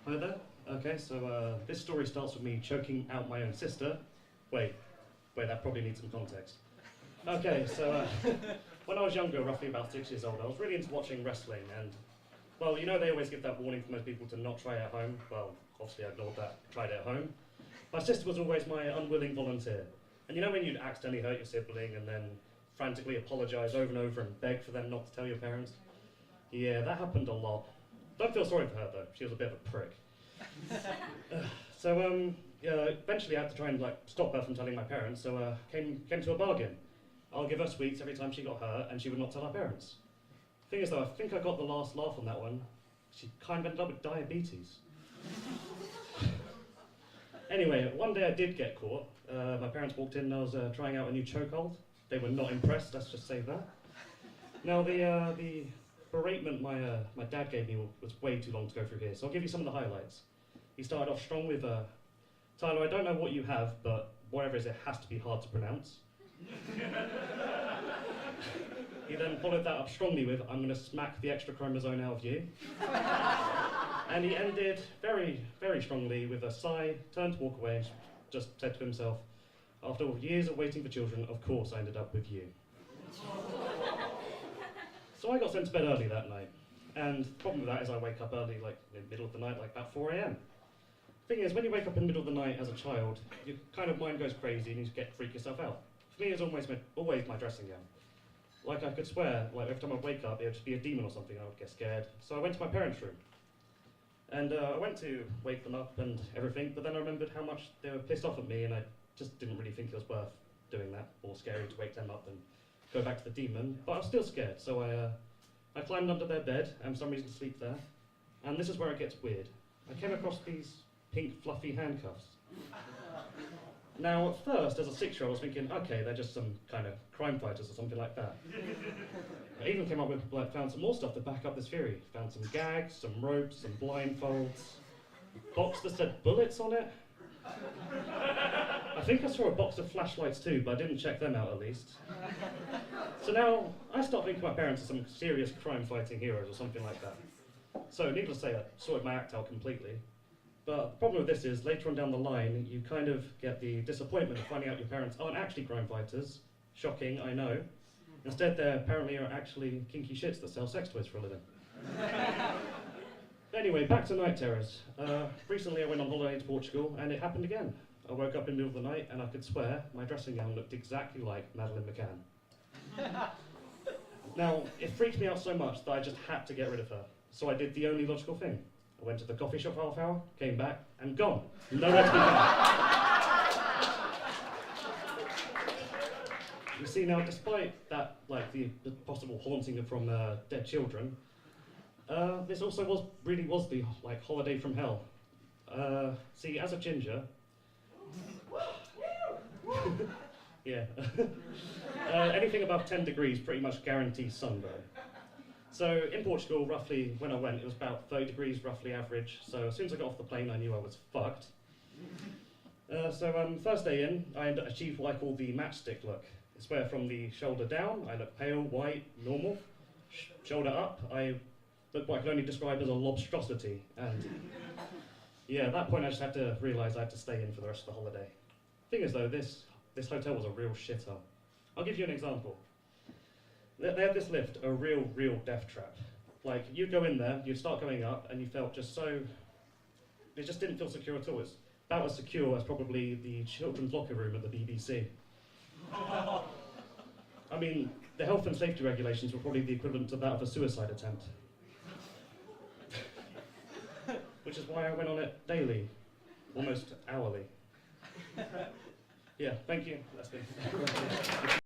Hi there. Okay, so this story starts with me choking out my own sister. Wait, that probably needs some context. Okay, so when I was younger, roughly about 6 years old, I was really into watching wrestling, and, well, you know they always give that warning for most people to not try it at home. Well, obviously I ignored that, tried it at home. My sister was always my unwilling volunteer. And you know when you'd accidentally hurt your sibling and then frantically apologise over and over and beg for them not to tell your parents? Yeah, that happened a lot. Don't feel sorry for her though, she was a bit of a prick. Eventually I had to try and stop her from telling my parents, so came to a bargain. I'll give her sweets every time she got hurt and she would not tell her parents. Thing is though, I think I got the last laugh on that one. She kind of ended up with diabetes. Anyway, one day I did get caught. My parents walked in and I was trying out a new chokehold. They were not impressed, let's just say that. Now the beratement my dad gave me was way too long to go through here, so I'll give you some of the highlights. He started off strong with, Tyler, I don't know what you have, but whatever it is, it has to be hard to pronounce. He then followed that up strongly with, I'm going to smack the extra chromosome out of you. And he ended very, very strongly with a sigh, turned to walk away, and just said to himself, after years of waiting for children, of course I ended up with you. So I got sent to bed early that night. And the problem with that is I wake up early, in the middle of the night, about 4 AM. Thing is, when you wake up in the middle of the night as a child, your kind of mind goes crazy and you freak yourself out. For me, it was always my dressing gown. I could swear, every time I'd wake up, it would just be a demon or something, and I would get scared. So I went to my parents' room. And I went to wake them up and everything, but then I remembered how much they were pissed off at me, and I just didn't really think it was worth doing that, or scary to wake them up and go back to the demon. But I was still scared, so I climbed under their bed, and for some reason sleep there. And this is where it gets weird. I came across these pink fluffy handcuffs. Now, at first, as a 6-year-old, I was thinking, okay, they're just some kind of crime fighters or something like that. I even came up with, found some more stuff to back up this theory. Found some gags, some ropes, some blindfolds, a box that said bullets on it. I think I saw a box of flashlights too, but I didn't check them out at least. So now, I start thinking my parents are some serious crime-fighting heroes or something like that. So, needless to say, I sorted my act out completely. But the problem with this is, later on down the line, you kind of get the disappointment of finding out your parents aren't actually crime fighters. Shocking, I know. Instead, they apparently are actually kinky shits that sell sex toys for a living. Anyway, back to night terrors. Recently I went on holiday to Portugal, and it happened again. I woke up in the middle of the night, and I could swear my dressing gown looked exactly like Madeleine McCann. Now, it freaked me out so much that I just had to get rid of her. So I did the only logical thing. I went to the coffee shop for half hour, came back, and gone. Nowhere to be found. You see, now, despite that, the possible haunting from dead children, this also really was the holiday from hell. See, as a ginger, yeah, anything above 10 degrees pretty much guarantees sunburn. So in Portugal, roughly, when I went, it was about 30 degrees, roughly average. So as soon as I got off the plane, I knew I was fucked. First day in, I achieved what I call the matchstick look. It's where from the shoulder down, I look pale, white, normal. Shoulder up, I look what I can only describe as a lobstrosity. And yeah, at that point, I just had to realise I had to stay in for the rest of the holiday. Thing is though, this hotel was a real shithole. I'll give you an example. They had this lift, a real death trap. You'd go in there, you'd start going up, and you felt it just didn't feel secure at all. It's about as secure as probably the children's locker room at the BBC. I mean, the health and safety regulations were probably the equivalent to that of a suicide attempt. Which is why I went on it daily, almost hourly. Yeah, thank you. That's been